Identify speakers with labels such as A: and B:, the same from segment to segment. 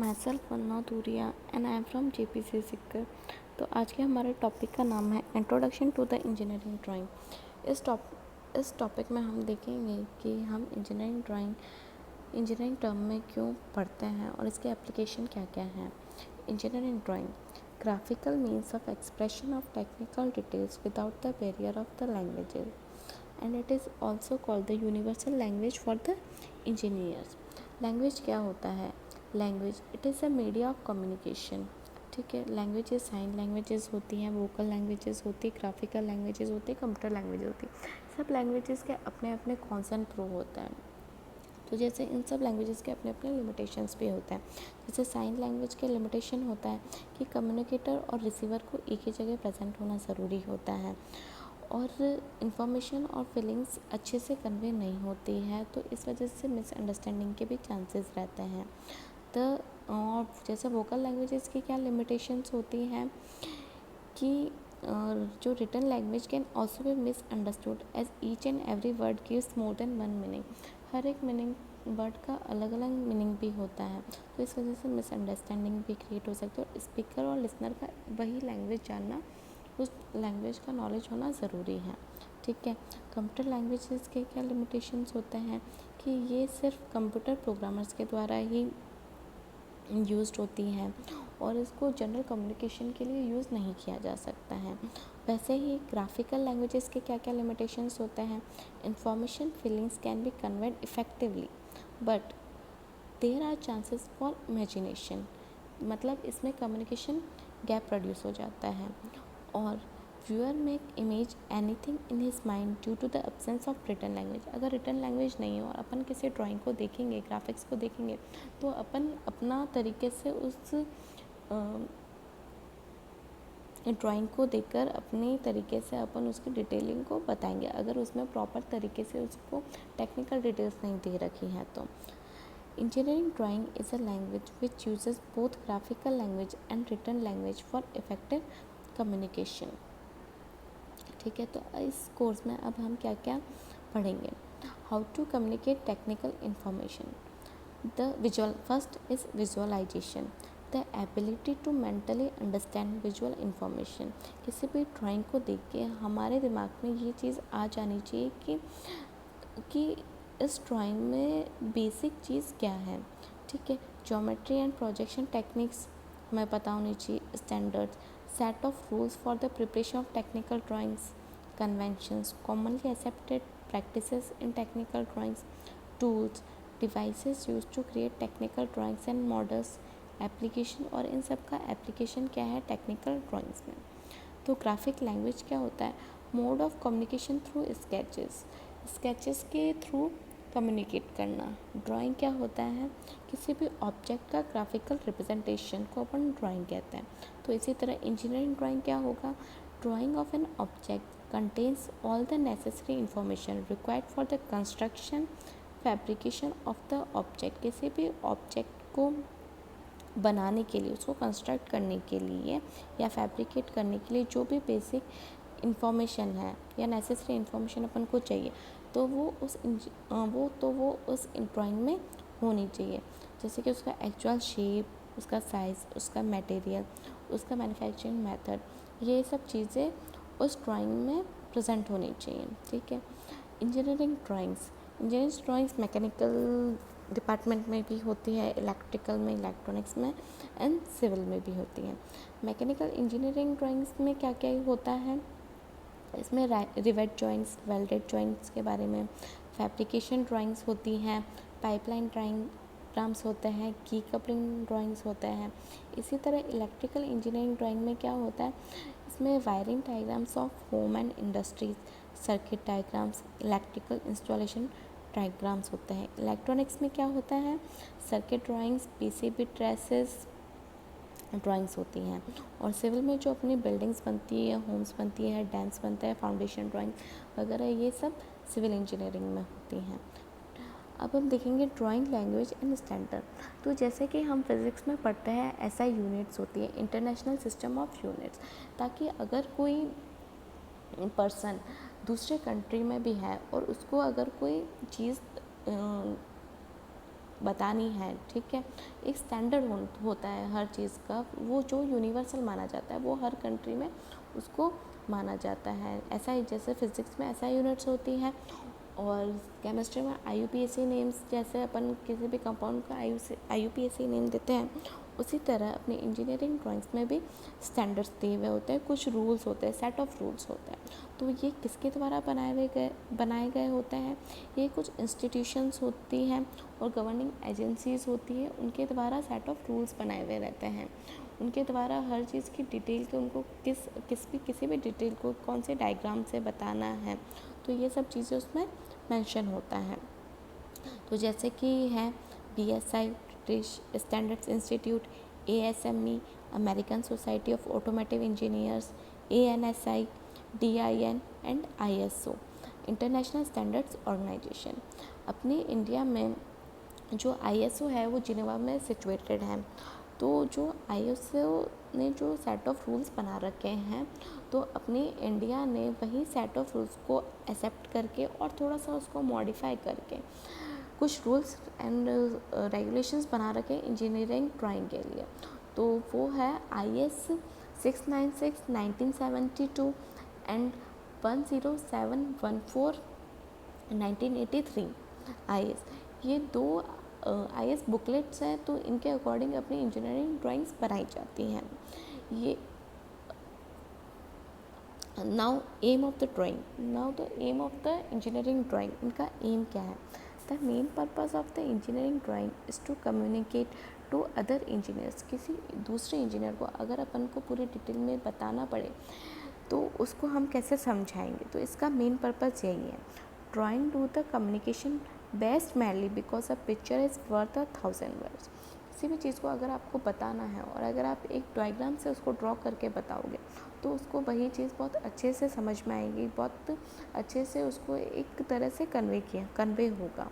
A: My self Vandana Dhuria and I am from JPC Sikar. तो आज के हमारे टॉपिक का नाम है introduction to the engineering drawing. इस टॉपिक में हम देखेंगे कि हम इंजीनियरिंग टर्म में क्यों पढ़ते हैं और इसके एप्लीकेशन क्या क्या हैं। Engineering drawing graphical means of expression of technical details without the barrier of the languages and it is also called the universal language for the engineers. Language क्या होता है? Language it is a media of communication. ठीक है, languages sign languages होती हैं, vocal languages होती है, graphical languages होती है, कंप्यूटर लैंग्वेज होती है। सब लैंग्वेजेस के अपने अपने कॉन्सेप्ट प्रूव होते हैं। तो जैसे इन सब लैंग्वेजेस के अपने अपने लिमिटेशंस भी होते हैं। जैसे साइन लैंग्वेज के लिमिटेशन होता है कि कम्युनिकेटर और रिसीवर को एक ही जगह प्रेजेंट होना ज़रूरी होता है और इन्फॉर्मेशन और फीलिंग्स अच्छे से कन्वे नहीं होती है, तो इस वजह से मिसअंडरस्टैंडिंग के भी चांसेस रहते हैं। तो और जैसे वोकल लैंग्वेजेस की क्या लिमिटेशंस होती हैं कि जो written language can also be misunderstood as each and every word gives more than one meaning. हर एक मीनिंग वर्ड का अलग अलग मीनिंग भी होता है, तो इस वजह से मिसअंडरस्टैंडिंग भी क्रिएट हो सकती है। और स्पीकर और लिसनर का वही लैंग्वेज जानना, उस लैंग्वेज का नॉलेज होना ज़रूरी है। ठीक है, कंप्यूटर लैंग्वेजेस के क्या लिमिटेशंस होते हैं कि ये सिर्फ कंप्यूटर प्रोग्रामर्स के द्वारा ही यूज़ड होती हैं और इसको जनरल कम्युनिकेशन के लिए यूज़ नहीं किया जा सकता है। वैसे ही ग्राफिकल लैंग्वेजेस के क्या क्या लिमिटेशंस होते हैं? Information feelings can be conveyed effectively but there are chances for imagination. मतलब इसमें कम्युनिकेशन गैप प्रोड्यूस हो जाता है और viewer make image anything in his mind due to the absence of written language. अगर रिटन लैंग्वेज नहीं हो और अपन किसी ड्राइंग को देखेंगे, ग्राफिक्स को देखेंगे, तो अपन अपना तरीके से उस ड्राइंग को देखकर अपनी तरीके से अपन उसकी डिटेलिंग को बताएंगे, अगर उसमें प्रॉपर तरीके से उसको टेक्निकल डिटेल्स नहीं दे रखी हैं तो। Engineering drawing is a language which uses both graphical language and written language for effective communication. ठीक है, तो इस कोर्स में अब हम क्या क्या पढ़ेंगे? How to communicate technical information. The visual first is visualization, the ability to mentally understand visual information. किसी भी ड्राइंग को देख के हमारे दिमाग में ये चीज़ आ जानी चाहिए कि इस ड्राइंग में बेसिक चीज़ क्या है। ठीक है, ज्योमेट्री एंड प्रोजेक्शन टेक्निक्स हमें पता होनी चाहिए। Standards, set of rules for the preparation of technical drawings, conventions, commonly accepted practices in technical drawings, tools, devices used to create technical drawings and models, application। और इन सब का application क्या है technical drawings में। तो ग्राफिक लैंग्वेज क्या होता है? Mode of communication through sketches के थ्रू कम्युनिकेट करना। ड्राइंग क्या होता है? किसी भी ऑब्जेक्ट का ग्राफिकल रिप्रेजेंटेशन को अपन ड्राइंग कहते हैं। तो इसी तरह इंजीनियरिंग ड्राइंग क्या होगा? Drying of an object contains all the necessary information required for the construction fabrication of the object. किसी भी ऑब्जेक्ट को बनाने के लिए, उसको कंस्ट्रक्ट करने के लिए या फैब्रिकेट करने के लिए जो भी बेसिक इंफॉर्मेशन है या नेसेसरी इंफॉर्मेशन अपन को चाहिए, तो वो उस ड्राइंग में होनी चाहिए। जैसे कि उसका एक्चुअल शेप, उसका साइज़, उसका मटेरियल, उसका मैन्युफैक्चरिंग मेथड, ये सब चीज़ें उस ड्राइंग में प्रेजेंट होनी चाहिए। ठीक है, इंजीनियरिंग ड्राइंग्स मैकेनिकल डिपार्टमेंट में भी होती है, इलेक्ट्रिकल में, इलेक्ट्रॉनिक्स में एंड सिविल में भी होती है। मैकेनिकल इंजीनियरिंग ड्राइंग्स में क्या क्या होता है? इसमें रिवेट जॉइंट्स, वेल्डेड जॉइंट्स के बारे में, फैब्रिकेशन ड्राइंग्स होती हैं, पाइपलाइन डायग्राम्स होते हैं, की कपलिंग ड्राइंग्स होते हैं। इसी तरह इलेक्ट्रिकल इंजीनियरिंग ड्राइंग में क्या होता है? इसमें wiring diagrams of home and industries, circuit diagrams, electrical installation diagrams होते हैं। इलेक्ट्रॉनिक्स में क्या होता है? Circuit drawings, PCB traces drawings होती हैं। और सिविल में जो अपनी बिल्डिंग्स बनती है, होम्स बनती है, डैम्स बनता है, फाउंडेशन ड्राइंग वगैरह, ये सब सिविल इंजीनियरिंग में होती हैं। अब हम देखेंगे ड्राइंग लैंग्वेज एंड स्टैंडर्ड। तो जैसे कि हम फिज़िक्स में पढ़ते हैं, ऐसा यूनिट्स होती है, इंटरनेशनल सिस्टम ऑफ यूनिट्स, ताकि अगर कोई पर्सन दूसरे कंट्री में भी है और उसको अगर कोई चीज़ बतानी है, ठीक है। एक स्टैंडर्ड होता है हर चीज़ का, वो जो यूनिवर्सल माना जाता है वो हर कंट्री में उसको माना जाता है। ऐसा ही जैसे फिज़िक्स में ऐसा यूनिट्स होती हैं, और केमिस्ट्री में IUPAC नेम्स, जैसे अपन किसी भी कंपाउंड का IUPAC नेम देते हैं, उसी तरह अपनी इंजीनियरिंग ड्राइंग्स में भी स्टैंडर्ड्स दिए हुए होते हैं, कुछ रूल्स होते हैं, सेट ऑफ रूल्स होते हैं। तो ये किसके द्वारा बनाए गए होते हैं? ये कुछ इंस्टीट्यूशंस होती हैं और गवर्निंग एजेंसीज़ होती है, उनके द्वारा सेट ऑफ रूल्स बनाए हुए रहते हैं। उनके द्वारा हर चीज़ की डिटेल के उनको किसी भी डिटेल को कौन से डायग्राम से बताना है, तो ये सब चीज़ें उसमें मेंशन होता है। तो जैसे कि है BSI British Standards Institute, ASME American Society of Automotive Engineers, ANSI, DIN and ISO International Standards Organization. अपने इंडिया में जो ISO है वो जिनेवा में सिचुएटेड है। तो जो ISO ने जो सेट ऑफ रूल्स बना रखे हैं, तो अपनी इंडिया ने वही सेट ऑफ रूल्स को एक्सेप्ट करके और थोड़ा सा उसको मॉडिफाई करके कुछ रूल्स एंड रेगुलेशंस बना रखे इंजीनियरिंग ड्राइंग के लिए। तो वो है IS 696 1972 एंड 10714 1983 IS। ये दो IS बुकलेट्स हैं, तो इनके अकॉर्डिंग अपनी इंजीनियरिंग ड्राइंग्स बनाई जाती हैं। ये now aim of the aim of the engineering drawing, इनका एम क्या है? The main purpose of the engineering drawing is to communicate to other engineers. किसी दूसरे इंजीनियर को अगर अपन को पूरी डिटेल में बताना पड़े तो उसको हम कैसे समझाएंगे? तो इसका मेन पर्पस यही है। Drawing do the communication best mainly because a picture is worth 1000 words. किसी भी चीज़ को अगर आपको बताना है और अगर आप एक डायग्राम से उसको ड्रॉ करके बताओगे तो उसको वही चीज़ बहुत अच्छे से समझ में आएगी, बहुत अच्छे से उसको एक तरह से कन्वे होगा।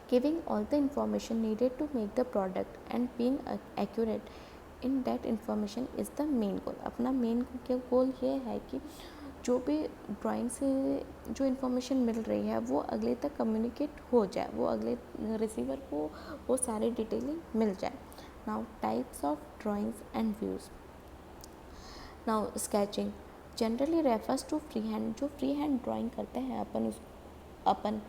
A: Giving all the information needed to make the product and being accurate in that information is the main goal. अपना मेन गोल ये है कि जो भी ड्राइंग से जो इन्फॉर्मेशन मिल रही है वो अगले तक कम्युनिकेट हो जाए, वो अगले रिसीवर को वो सारी डिटेलिंग मिल जाए। Now types of drawings and views. Now sketching generally refers to free hand. जो फ्री हैंड ड्राइंग करते हैं अपन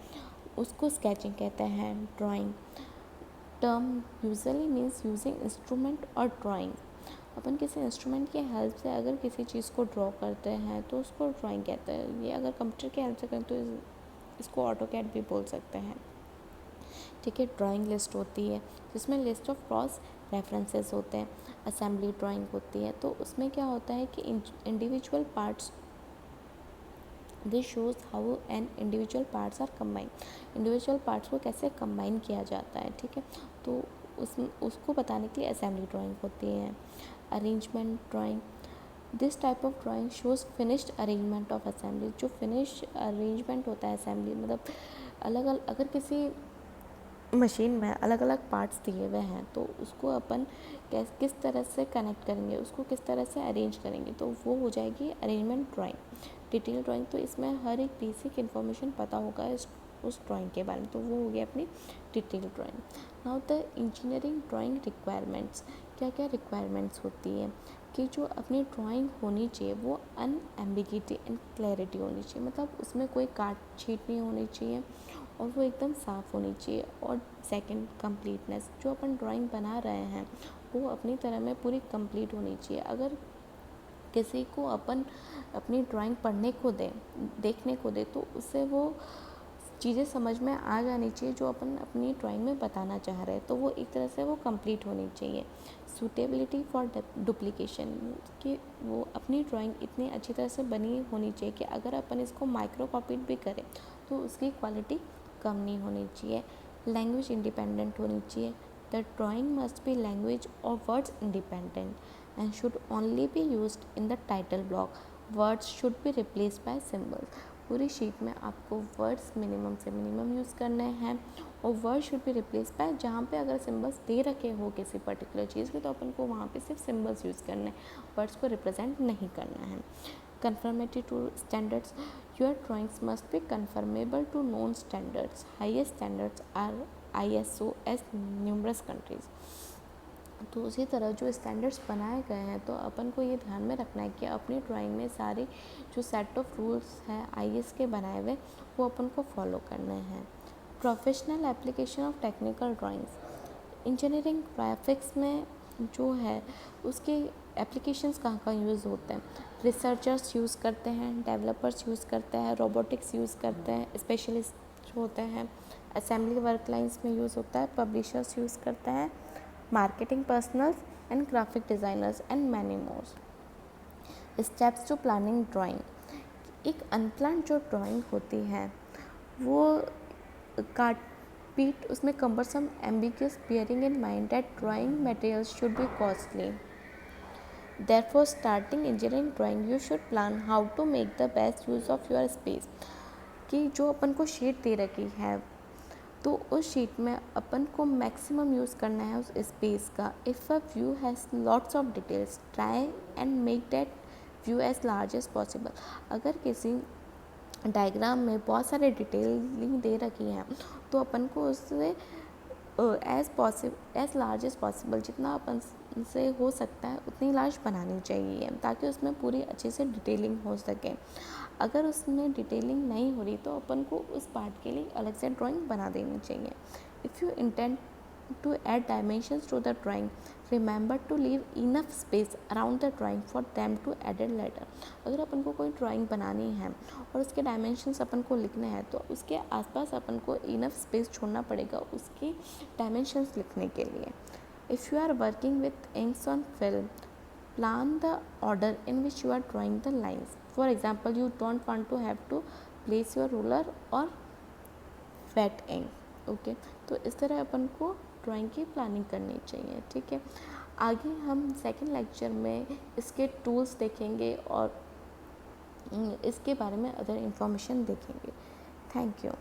A: उसको स्केचिंग कहते हैं। Drawing term usually means using instrument और ड्राइंग। अपन किसी इंस्ट्रूमेंट की हेल्प से अगर किसी चीज़ को ड्रॉ करते हैं तो उसको ड्राइंग कहते हैं। ये अगर कंप्यूटर की हेल्प से करें तो इसको ऑटोकैड भी बोल सकते हैं, ठीक है। ड्राइंग लिस्ट होती है जिसमें लिस्ट ऑफ क्रॉस रेफरेंसेस होते हैं। असेंबली ड्राइंग होती है, तो उसमें क्या होता है कि individual parts, this shows how an individual parts are combine. Individual parts को कैसे कंबाइन किया जाता है, ठीक है। तो उसको बताने के लिए असेंबली ड्राइंग होती है। Arrangement drawing, this type of drawing shows finished arrangement of assembly. जो फिनिश अरेंजमेंट होता है असेंबली, मतलब अलग अलग अगर किसी मशीन में अलग अलग पार्ट्स दिए हुए हैं तो उसको अपन किस तरह से कनेक्ट करेंगे, उसको किस तरह से अरेंज करेंगे, तो वो हो जाएगी अरेंजमेंट ड्राइंग। डिटेल ड्राइंग, तो इसमें हर एक बेसिक इन्फॉर्मेशन पता होगा उस ड्राइंग के बारे में, तो वो हो गया अपनी detail drawing. Now the engineering drawing requirements. क्या क्या रिक्वायरमेंट्स होती है कि जो अपनी ड्राइंग होनी चाहिए वो अनएम्बिगिटी एंड क्लैरिटी होनी चाहिए, मतलब उसमें कोई काट छीट नहीं होनी चाहिए और वो एकदम साफ़ होनी चाहिए। और सेकंड, कंप्लीटनेस। जो अपन ड्राइंग बना रहे हैं वो अपनी तरह में पूरी कंप्लीट होनी चाहिए। अगर किसी को अपन अपनी ड्राइंग पढ़ने को दें, देखने को दें, तो उससे वो चीज़ें समझ में आ जानी चाहिए जो अपन अपनी ड्राइंग में बताना चाह रहे हैं, तो वो एक तरह से वो कंप्लीट होनी चाहिए। सूटेबिलिटी फॉर डुप्लीकेशन, कि वो अपनी ड्राइंग इतनी अच्छी तरह से बनी होनी चाहिए कि अगर अपन इसको माइक्रो कॉपीड भी करें तो उसकी क्वालिटी कम नहीं होनी चाहिए। लैंग्वेज इंडिपेंडेंट होनी चाहिए। The drawing must be language और words independent and should only be used in the title block. Words should be replaced by symbols. पूरी शीट में आपको वर्ड्स मिनिमम से मिनिमम यूज़ करने हैं और word should be replace by, जहाँ पे अगर सिम्बल्स दे रखे हो किसी पर्टिकुलर चीज़ के तो अपन को वहाँ पे सिर्फ सिम्बल्स यूज़ करने हैं, वर्ड्स को रिप्रेजेंट नहीं करना है। Conformity to standards. Your drawings must be conformable to known standards. Highest standards are ISO as numerous countries। तो उसी तरह जो स्टैंडर्ड्स बनाए गए हैं तो अपन को ये ध्यान में रखना है कि अपनी ड्राइंग में सारे जो सेट ऑफ रूल्स हैं IS के बनाए हुए वो अपन को फॉलो करने हैं। Professional application of technical drawings, engineering graphics में जो है उसके एप्लीकेशंस कहाँ यूज़ होते हैं। रिसर्चर्स यूज़ करते हैं, डेवलपर्स यूज़ करते हैं, रोबोटिक्स यूज़ करते हैं, स्पेशलिस्ट होते हैं, असेंबली वर्क लाइन्स में यूज़ होता है, पब्लिशर्स यूज़ करते हैं, marketing personnels and graphic designers and many more. Steps to planning drawing, एक अनप्लान्ड जो ड्राइंग होती है वो काट पीट उसमें cumbersome ambiguous bearing in mind that drawing materials should be costly. Therefore, starting engineering drawing, you should plan how to make the best use of your space. कि जो अपन को शीट दे रखी है तो उस शीट में अपन को मैक्सिमम यूज़ करना है उस स्पेस का। If a view has lots of details, try and make that view as large as possible. अगर किसी डायग्राम में बहुत सारे डिटेलिंग दे रखी हैं तो अपन को उससे एज लार्ज एज पॉसिबल जितना अपन से हो सकता है उतनी लार्ज बनानी चाहिए ताकि उसमें पूरी अच्छे से डिटेलिंग हो सके। अगर उसमें डिटेलिंग नहीं हो रही तो अपन को उस पार्ट के लिए अलग से ड्राइंग बना देनी चाहिए। If you intend to add dimensions to the drawing, remember to leave enough space around the drawing for them to added later. अगर अपन को कोई ड्राइंग बनानी है और उसके डायमेंशंस अपन को लिखने हैं तो उसके आसपास अपन को इनफ स्पेस छोड़ना पड़ेगा उसके डायमेंशंस लिखने के लिए। If you are working with inks on film, plan the order in which you are drawing the lines. For example, you don't want to have to place your ruler or wet ink. Okay तो इस तरह अपन को drawing की planning करनी चाहिए। ठीक है, आगे हम सेकंड लेक्चर में इसके टूल्स देखेंगे और इसके बारे में अदर इन्फॉर्मेशन देखेंगे। Thank you.